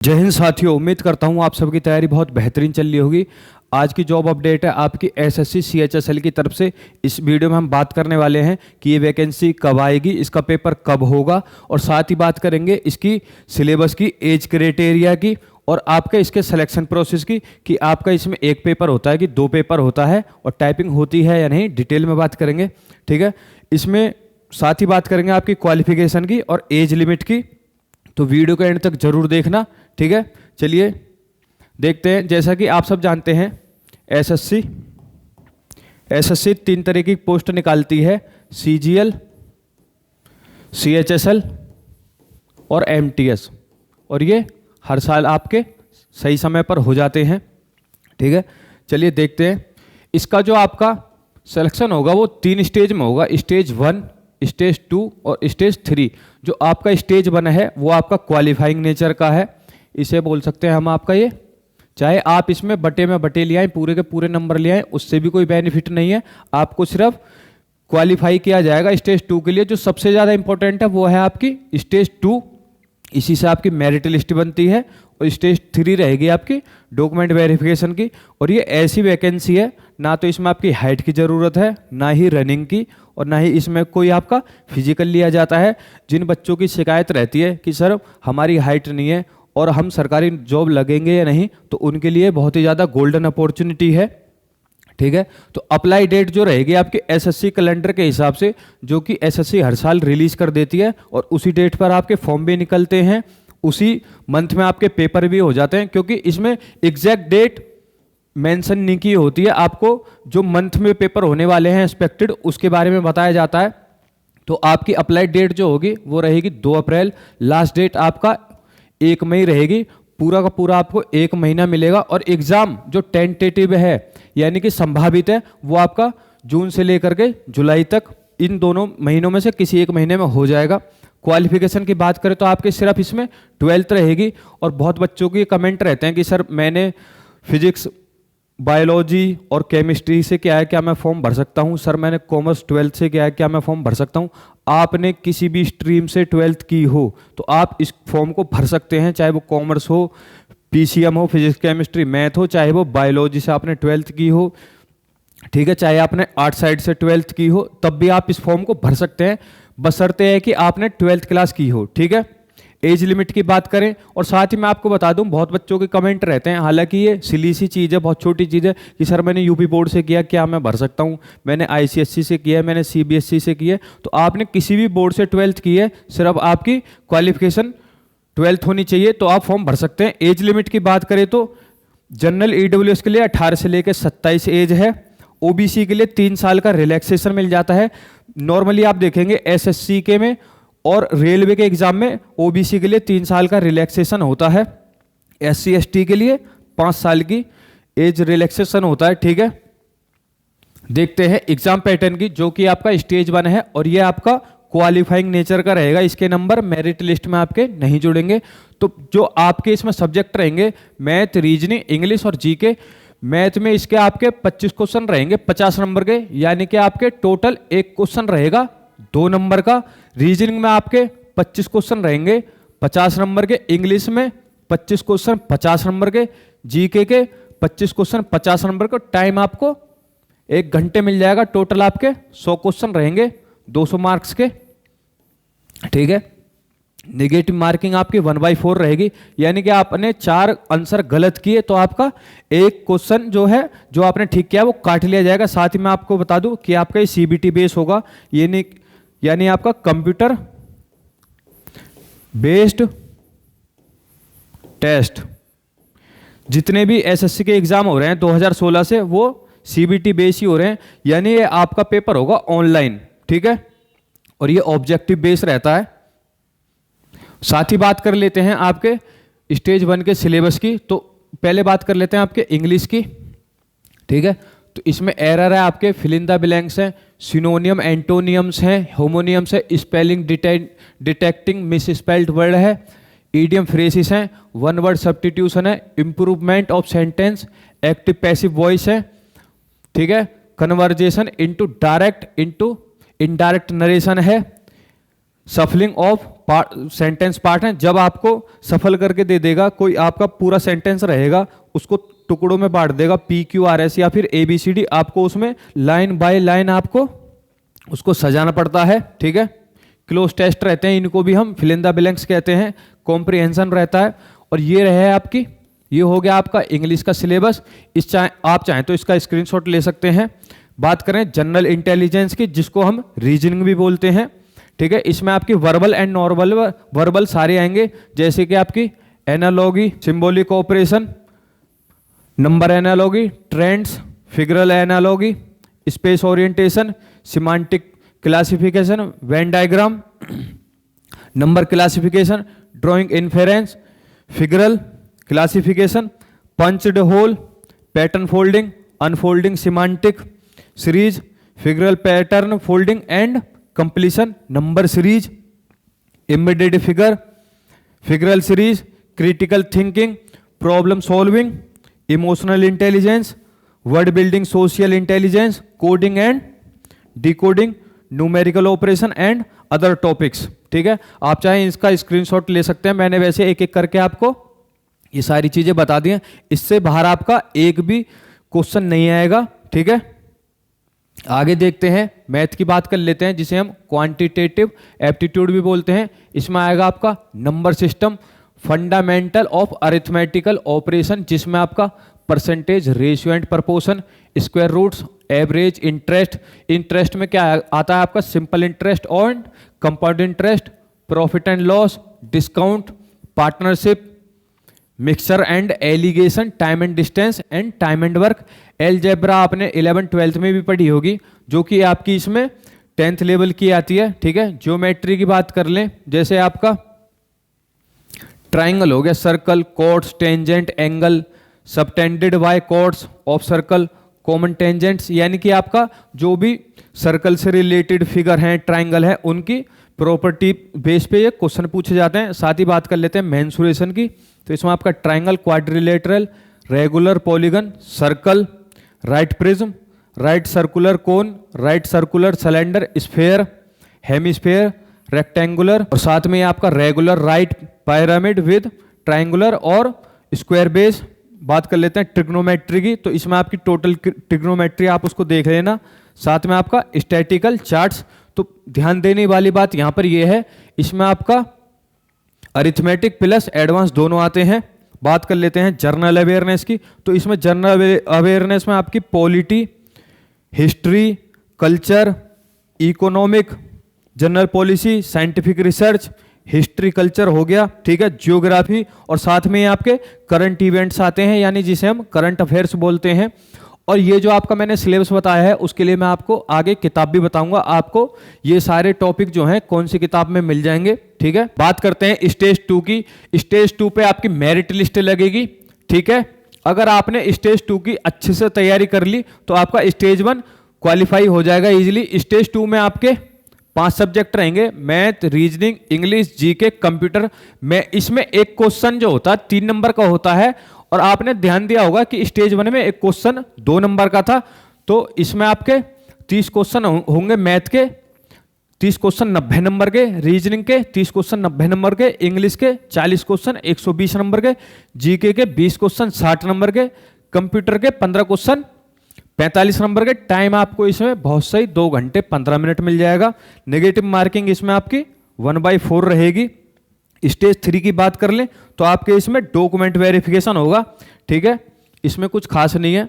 जय हिंद साथियों, उम्मीद करता हूँ आप सबकी तैयारी बहुत बेहतरीन चल रही होगी। आज की जॉब अपडेट है आपकी एसएससी सीएचएसएल की तरफ से। इस वीडियो में हम बात करने वाले हैं कि ये वैकेंसी कब आएगी, इसका पेपर कब होगा, और साथ ही बात करेंगे इसकी सिलेबस की, एज क्राइटेरिया की, और आपके इसके सिलेक्शन प्रोसेस की कि आपका इसमें एक पेपर होता है कि दो पेपर होता है, और टाइपिंग होती है या नहीं, डिटेल में बात करेंगे। ठीक है, इसमें साथ ही बात करेंगे आपकी क्वालिफिकेशन की और एज लिमिट की, तो वीडियो को एंड तक जरूर देखना। ठीक है, चलिए देखते हैं। जैसा कि आप सब जानते हैं, एसएससी 3 तरह की पोस्ट निकालती है, सीजीएल, सीएचएसएल और एमटीएस, और ये हर साल आपके सही समय पर हो जाते हैं। ठीक है, चलिए देखते हैं। इसका जो आपका सिलेक्शन होगा वो 3 स्टेज में होगा, स्टेज 1, स्टेज 2 और स्टेज 3। जो आपका स्टेज 1 है वो आपका क्वालिफाइंग नेचर का है, इसे बोल सकते हैं हम आपका ये। चाहे आप इसमें बटे में बटे ले आए, पूरे के पूरे नंबर ले आए, उससे भी कोई बेनिफिट नहीं है, आपको सिर्फ क्वालिफाई किया जाएगा। स्टेज 2 के लिए जो सबसे ज़्यादा इंपॉर्टेंट है वो है आपकी स्टेज 2, इसी से आपकी मेरिट लिस्ट बनती है। और स्टेज 3 रहेगी आपकी डॉक्यूमेंट वेरिफिकेशन की। और ये ऐसी वैकेंसी है, ना तो इसमें आपकी हाइट की ज़रूरत है, ना ही रनिंग की, और ना ही इसमें कोई आपका फिजिकल लिया जाता है। जिन बच्चों की शिकायत रहती है कि सर हमारी हाइट नहीं है और हम सरकारी जॉब लगेंगे या नहीं, तो उनके लिए बहुत ही ज़्यादा गोल्डन अपॉर्चुनिटी है। ठीक है, तो अप्लाई डेट जो रहेगी आपके एसएससी कैलेंडर के हिसाब से, जो कि एसएससी हर साल रिलीज कर देती है, और उसी डेट पर आपके फॉर्म भी निकलते हैं, उसी मंथ में आपके पेपर भी हो जाते हैं। क्योंकि इसमें एग्जैक्ट डेट मेंशन नहीं की होती है, आपको जो मंथ में पेपर होने वाले हैं एक्सपेक्टेड, उसके बारे में बताया जाता है। तो आपकी अप्लाई डेट जो होगी वो रहेगी 2 अप्रैल, लास्ट डेट आपका 1 मई रहेगी। पूरा का पूरा आपको 1 महीना मिलेगा, और एग्जाम जो टेंटेटिव है यानी कि संभावित है, वो आपका जून से लेकर के जुलाई तक, इन दोनों महीनों में से किसी एक महीने में हो जाएगा। क्वालिफिकेशन की बात करें तो आपके सिर्फ इसमें 12th रहेगी। और बहुत बच्चों के कमेंट रहते हैं कि सर मैंने फिजिक्स, बायोलॉजी और केमिस्ट्री से क्या है, क्या मैं फॉर्म भर सकता हूँ? सर मैंने कॉमर्स 12th से क्या है, क्या मैं फॉर्म भर सकता हूँ? आपने किसी भी स्ट्रीम से 12th की हो तो आप इस फॉर्म को भर सकते हैं, चाहे वो कॉमर्स हो, पीसीएम हो, फिजिक्स केमिस्ट्री मैथ हो, चाहे वो बायोलॉजी से आपने 12th की हो। ठीक है, चाहे आपने आर्ट साइड से 12th की हो, तब भी आप इस फॉर्म को भर सकते हैं, बशर्ते है कि आपने 12th क्लास की हो। ठीक है, एज लिमिट की बात करें, और साथ ही मैं आपको बता दूं, बहुत बच्चों के कमेंट रहते हैं, हालांकि ये सिली सी चीज़ है, बहुत छोटी चीज़ है, कि सर मैंने यूपी बोर्ड से किया, क्या मैं भर सकता हूं? मैंने आईसीएससी से किया है, मैंने सीबीएसई से किया है। तो आपने किसी भी बोर्ड से 12th की है, सिर्फ आपकी क्वालिफिकेशन 12th होनी चाहिए, तो आप फॉर्म भर सकते हैं। एज लिमिट की बात करें तो जनरल ईडब्ल्यूएस के लिए 18 से लेकर 27 एज है। ओबीसी के लिए 3 साल का रिलैक्सेशन मिल जाता है। नॉर्मली आप देखेंगे एसएससी के में और रेलवे के एग्जाम में ओबीसी के लिए 3 साल का रिलैक्सेशन होता है, एससी एसटी के लिए 5 साल की एज रिलैक्सेशन होता है। ठीक है, देखते हैं एग्जाम पैटर्न की, जो कि आपका स्टेज 1 है, और ये आपका क्वालिफाइंग नेचर का रहेगा। इसके नंबर मेरिट लिस्ट में आपके नहीं जुड़ेंगे। तो जो आपके इसमें सब्जेक्ट रहेंगे, मैथ, रीजनिंग, इंग्लिश और जीके। मैथ में इसके आपके 25 क्वेश्चन रहेंगे 50 नंबर के, यानी कि आपके टोटल एक क्वेश्चन रहेगा 2 नंबर का। रीजनिंग में आपके 25 क्वेश्चन रहेंगे 50 नंबर के, इंग्लिश में 25 क्वेश्चन 50 नंबर के, जीके के 25 क्वेश्चन 50 नंबर का। टाइम आपको 1 घंटे मिल जाएगा। टोटल आपके 100 क्वेश्चन रहेंगे 200 मार्क्स के। ठीक है, नेगेटिव मार्किंग आपकी 1/4 रहेगी, यानी कि आपने 4 आंसर गलत किए तो आपका एक क्वेश्चन जो है, जो आपने ठीक किया, वो काट लिया जाएगा। साथ ही मैं आपको बता दूं कि आपका ये सीबीटी बेस होगा, ये यानी आपका कंप्यूटर बेस्ड टेस्ट। जितने भी एसएससी के एग्जाम हो रहे हैं 2016 से, वो सीबीटी बेस ही हो रहे हैं, यानी ये आपका पेपर होगा ऑनलाइन। ठीक है, और ये ऑब्जेक्टिव बेस रहता है। साथ ही बात कर लेते हैं आपके स्टेज 1 के सिलेबस की। तो पहले बात कर लेते हैं आपके इंग्लिश की। ठीक है, तो इसमें एरर है आपके, फिल इन द ब्लैंक्स हैं, सिनोनियम एंटोनियम्स हैं, होमोनियम्स है, spelling detecting miss spelled word है, ईडियम फ्रेसिस हैं, 1 वर्ड सब्स्टिट्यूशन है, improvement of sentence, active passive voice है। ठीक है, conversation into direct into indirect narration है, सफलिंग ऑफ सेंटेंस पार्ट है, जब आपको सफल करके दे देगा, कोई आपका पूरा सेंटेंस रहेगा उसको टुकड़ों में बांट देगा, PQRS या फिर ABCD, आपको उसमें लाइन बाय लाइन आपको उसको सजाना पड़ता है। ठीक है, क्लोज टेस्ट रहते हैं, इनको भी हम फिल इन द ब्लैंक्स कहते हैं, कॉम्प्रिहेंशन रहता है। और ये रहे आपकी, ये हो गया आपका इंग्लिश का सिलेबस। आप चाहें तो इसका स्क्रीनशॉट ले सकते हैं। बात करें जनरल इंटेलिजेंस की, जिसको हम रीजनिंग भी बोलते हैं। ठीक है, इसमें आपकी वर्बल एंड नॉर्मल वर्बल सारे आएंगे, जैसे कि आपकी analogy, symbolic operation, number analogy, trends, figural analogy, space orientation, semantic classification, Venn diagram, number classification, drawing inference, figural classification, punched hole, pattern folding, unfolding semantic series, figural pattern folding and completion, number series, embedded figure, figural series, critical thinking, problem solving, emotional intelligence, word building, social intelligence, coding and decoding, numerical operation and other topics. ठीक है, आप चाहें इसका screenshot ले सकते हैं, मैंने वैसे एक एक करके आपको ये सारी चीजें बता दी हैं। इससे बाहर आपका एक भी क्वेश्चन नहीं आएगा। ठीक है, आगे देखते हैं, मैथ की बात कर लेते हैं, जिसे हम क्वांटिटेटिव एप्टीट्यूड भी बोलते हैं। इसमें आएगा आपका number system, fundamental of arithmetical operation, जिसमें आपका percentage, ratio and proportion, square roots, average, interest. Interest में क्या आता है आपका, सिंपल इंटरेस्ट और compound interest, profit and loss, discount, partnership, mixture and alligation, time and distance and time and work. Algebra आपने 11th-12th में भी पढ़ी होगी, जो कि आपकी इसमें 10th लेवल की आती है। ठीक है, ज्योमेट्री की बात कर लें, जैसे आपका ट्राइंगल हो गया, circle, chords, tangent, angle, subtended by chords of circle, common tangents, यानी कि आपका जो भी सर्कल से रिलेटेड फिगर हैं, ट्राइंगल है, उनकी प्रॉपर्टी बेस पे ये क्वेश्चन पूछे जाते हैं। साथ ही बात कर लेते हैं मेंसुरेशन की, तो इसमें आपका triangle, quadrilateral, regular, polygon, circle, right prism, right circular cone, right circular cylinder, sphere, hemisphere, rectangular, और साथ में आपका regular right pyramid with triangular और स्क्वायर बेस। बात कर लेते हैं ट्रिग्नोमेट्री की, तो इसमें आपकी टोटल ट्रिग्नोमेट्री आप उसको देख लेना। साथ में आपका स्टैटिकल चार्ट्स। तो ध्यान देने वाली बात यहां पर यह है, इसमें आपका अरिथमेटिक प्लस एडवांस दोनों आते हैं। बात कर लेते हैं जर्नल अवेयरनेस की, तो इसमें जर्नल अवेयरनेस में आपकी polity, history, culture, economic, general policy, scientific research, history culture हो गया। ठीक है, जियोग्राफी, और साथ में आपके करंट इवेंट्स आते हैं, यानी जिसे हम करंट अफेयर्स बोलते हैं। और ये जो आपका मैंने सिलेबस बताया है, उसके लिए मैं आपको आगे किताब भी बताऊंगा, आपको ये सारे टॉपिक जो हैं कौन सी किताब में मिल जाएंगे। ठीक है, बात करते हैं स्टेज 2 की। स्टेज 2 पे आपकी मेरिट लिस्ट लगेगी। ठीक है, अगर आपने स्टेज 2 की अच्छे से तैयारी कर ली तो आपका स्टेज 1 क्वालिफाई हो जाएगा इजीली। स्टेज 2 में आपके 5 सब्जेक्ट रहेंगे, math, reasoning, English, GK, computer में। इसमें एक क्वेश्चन जो होता है 3 नंबर का होता है, और आपने ध्यान दिया होगा कि स्टेज 1 में एक क्वेश्चन 2 नंबर का था। तो इसमें आपके 30 क्वेश्चन होंगे मैथ के, 30 क्वेश्चन 90 नंबर के, रीजनिंग के 30 क्वेश्चन 90 नंबर के, इंग्लिश के 40 क्वेश्चन 120 नंबर के, जीके के 20 क्वेश्चन 60 नंबर के, कंप्यूटर के 15 क्वेश्चन 45 नंबर के। टाइम आपको इसमें बहुत सही 2 घंटे 15 मिनट मिल जाएगा। नेगेटिव मार्किंग इसमें आपकी 1/4 रहेगी। स्टेज 3 की बात कर लें तो आपके इसमें डॉक्यूमेंट वेरिफिकेशन होगा। ठीक है, इसमें कुछ खास नहीं है।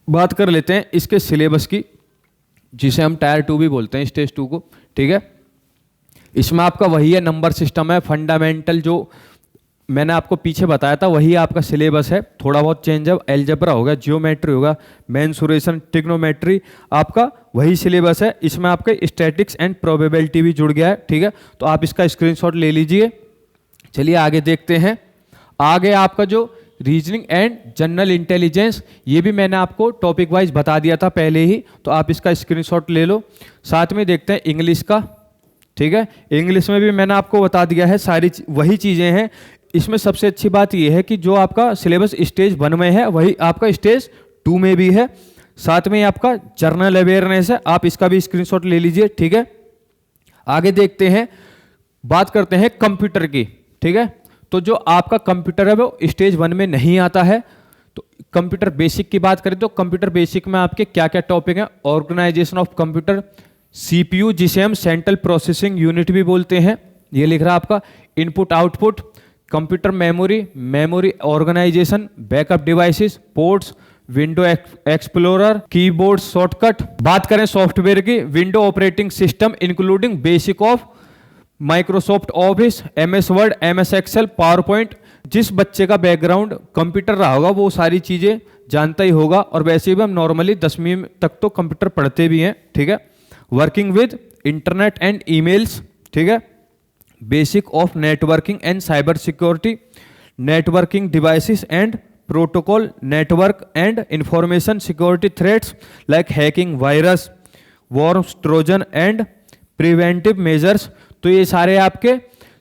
बात कर लेते हैं इसके सिलेबस की, जिसे हम टायर 2 भी बोलते हैं, स्टेज 2 को। ठीक है, इसमें आपका वही है, नंबर सिस्टम है, फंडामेंटल जो मैंने आपको पीछे बताया था वही आपका सिलेबस है। थोड़ा बहुत चेंज है, एलजेब्रा होगा, जियोमेट्री होगा, मेंसुरेशन, ट्रिग्नोमेट्री, आपका वही सिलेबस है। इसमें आपके स्टैटिक्स एंड प्रोबेबिलिटी भी जुड़ गया है। ठीक है, तो आप इसका स्क्रीनशॉट ले लीजिए। चलिए आगे देखते हैं। आगे आपका जो रीजनिंग एंड जनरल इंटेलिजेंस, ये भी मैंने आपको टॉपिक वाइज बता दिया था पहले ही, तो आप इसका स्क्रीनशॉट ले लो। साथ में देखते हैं इंग्लिश का। ठीक है, इंग्लिश में भी मैंने आपको बता दिया है, सारी वही चीज़ें हैं। इसमें सबसे अच्छी बात यह है कि जो आपका सिलेबस स्टेज 1 में है वही आपका स्टेज 2 में भी है। साथ में आपका जर्नल अवेयरनेस है, आप इसका भी स्क्रीनशॉट ले लीजिए। ठीक है, आगे देखते हैं, बात करते हैं कंप्यूटर की। ठीक है, तो जो आपका कंप्यूटर है वो स्टेज 1 में नहीं आता है। तो कंप्यूटर बेसिक की बात करें तो कंप्यूटर बेसिक में आपके क्या क्या टॉपिक हैं? ऑर्गेनाइजेशन ऑफ कंप्यूटर, सीपीयू जिसे हम सेंट्रल प्रोसेसिंग यूनिट भी बोलते हैं, ये लिख रहा है आपका। Input output, computer memory, memory organisation, backup devices, ports, window explorer, keyboard shortcut. बात करें सॉफ्टवेयर की, window operating system including basic of Microsoft Office, MS Word, MS Excel, PowerPoint. जिस बच्चे का बैकग्राउंड कंप्यूटर रहा होगा वो सारी चीजें जानता ही होगा, और वैसे भी हम नॉर्मली 10वीं तक तो कंप्यूटर पढ़ते भी हैं। ठीक है, working with internet and emails. ठीक है, basic of networking and cyber security, networking devices and protocol, network and information security threats like hacking, virus, worms, Trojan and preventive measures. तो ये सारे आपके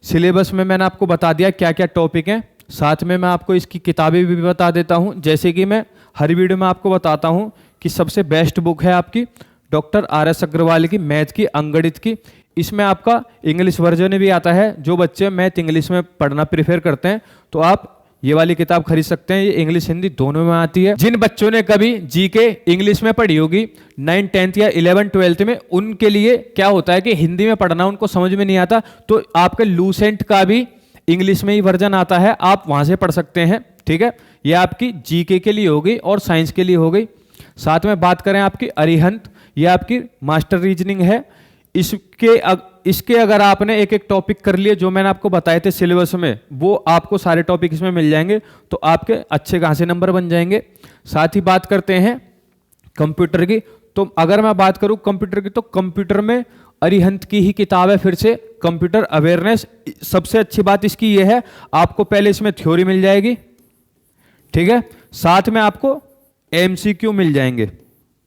सिलेबस में मैंने आपको बता दिया क्या क्या टॉपिक हैं। साथ में मैं आपको इसकी किताबें भी बता देता हूं, जैसे कि मैं हर वीडियो में आपको बताता हूं कि सबसे बेस्ट बुक है आपकी डॉक्टर RS अग्रवाल की मैथ की, अंगणित की। इसमें आपका इंग्लिश वर्जन भी आता है। जो बच्चे मैथ इंग्लिश में पढ़ना प्रेफर करते हैं तो आप ये वाली किताब खरीद सकते हैं, ये इंग्लिश हिंदी दोनों में आती है। जिन बच्चों ने कभी जीके इंग्लिश में पढ़ी होगी 9th 10th या 11th 12th में, उनके लिए क्या होता है कि हिंदी में पढ़ना उनको समझ में नहीं आता, तो आपके लूसेंट का भी इंग्लिश में ही वर्जन आता है, आप वहां से पढ़ सकते हैं। ठीक है, ये आपकी जीके के लिए हो गई और साइंस के लिए हो गई। साथ में बात करें आपकी अरिहंत, ये आपकी मास्टर रीजनिंग है। इसके अगर आपने एक एक टॉपिक कर लिए जो मैंने आपको बताए थे सिलेबस में, वो आपको सारे टॉपिक इसमें मिल जाएंगे, तो आपके अच्छे खासे नंबर बन जाएंगे। साथ ही बात करते हैं कंप्यूटर की, तो अगर मैं बात करूं कंप्यूटर की, तो कंप्यूटर में अरिहंत की ही किताब है फिर से, कंप्यूटर अवेयरनेस। सबसे अच्छी बात इसकी ये है, आपको पहले इसमें थ्योरी मिल जाएगी। ठीक है, साथ में आपको MCQ मिल जाएंगे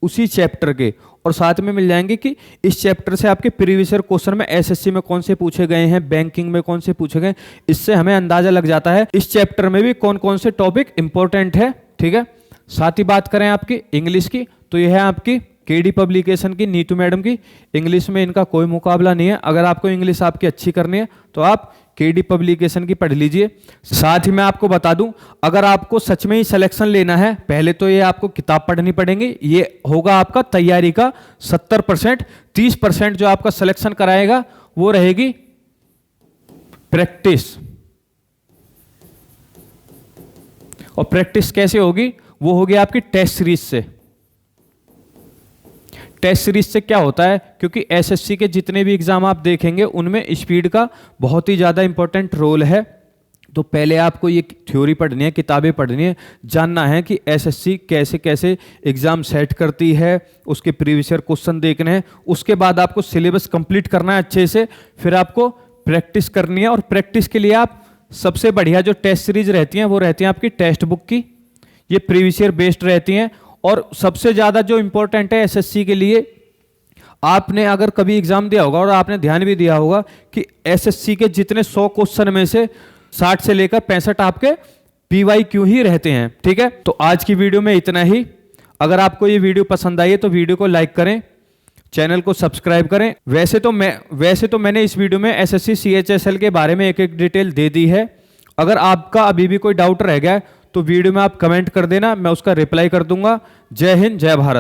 उसी चैप्टर के, और साथ में मिल जाएंगे कि इस चैप्टर से आपके प्रीवियस ईयर क्वेश्चन में SSC में कौन से पूछे गए हैं, बैंकिंग में कौन से पूछे गए, इससे हमें अंदाजा लग जाता है इस चैप्टर में भी कौन कौन से टॉपिक इंपॉर्टेंट है। ठीक है, साथ ही बात करें आपकी इंग्लिश की, तो यह है आपकी KD पब्लिकेशन की, नीतू मैडम की। इंग्लिश में इनका कोई मुकाबला नहीं है। अगर आपको इंग्लिश आपकी अच्छी करनी है तो आप KD पब्लिकेशन की पढ़ लीजिए। साथ ही मैं आपको बता दूं, अगर आपको सच में ही सिलेक्शन लेना है, पहले तो ये आपको किताब पढ़नी पड़ेगी। ये होगा आपका तैयारी का 70%, 30% जो आपका सिलेक्शन कराएगा वो रहेगी प्रैक्टिस। और प्रैक्टिस कैसे होगी? वो होगी आपकी टेस्ट सीरीज से। टेस्ट सीरीज से क्या होता है, क्योंकि SSC के जितने भी एग्जाम आप देखेंगे उनमें स्पीड का बहुत ही ज़्यादा इंपॉर्टेंट रोल है। तो पहले आपको ये थ्योरी पढ़नी है, किताबें पढ़नी है, जानना है कि SSC कैसे कैसे एग्जाम सेट करती है, उसके प्रीवियस ईयर क्वेश्चन देखने हैं। उसके बाद आपको सिलेबस कंप्लीट करना है अच्छे से, फिर आपको प्रैक्टिस करनी है। और प्रैक्टिस के लिए आप सबसे बढ़िया जो टेस्ट सीरीज रहती हैं वो रहती हैं आपकी टेक्स्ट बुक की, ये प्रीवियस ईयर बेस्ड रहती हैं। और सबसे ज़्यादा जो इंपॉर्टेंट है SSC के लिए, आपने अगर कभी एग्जाम दिया होगा और आपने ध्यान भी दिया होगा कि SSC के जितने 100 क्वेश्चन में से 60 से लेकर 65 आपके PYQ ही रहते हैं। ठीक है, तो आज की वीडियो में इतना ही। अगर आपको ये वीडियो पसंद आई है तो वीडियो को लाइक करें, चैनल को सब्सक्राइब करें। वैसे तो मैंने इस वीडियो में SSC CHSL के बारे में एक एक डिटेल दे दी है। अगर आपका अभी भी कोई डाउट रह गया है तो वीडियो में आप कमेंट कर देना, मैं उसका रिप्लाई कर दूंगा। जय हिंद, जय भारत।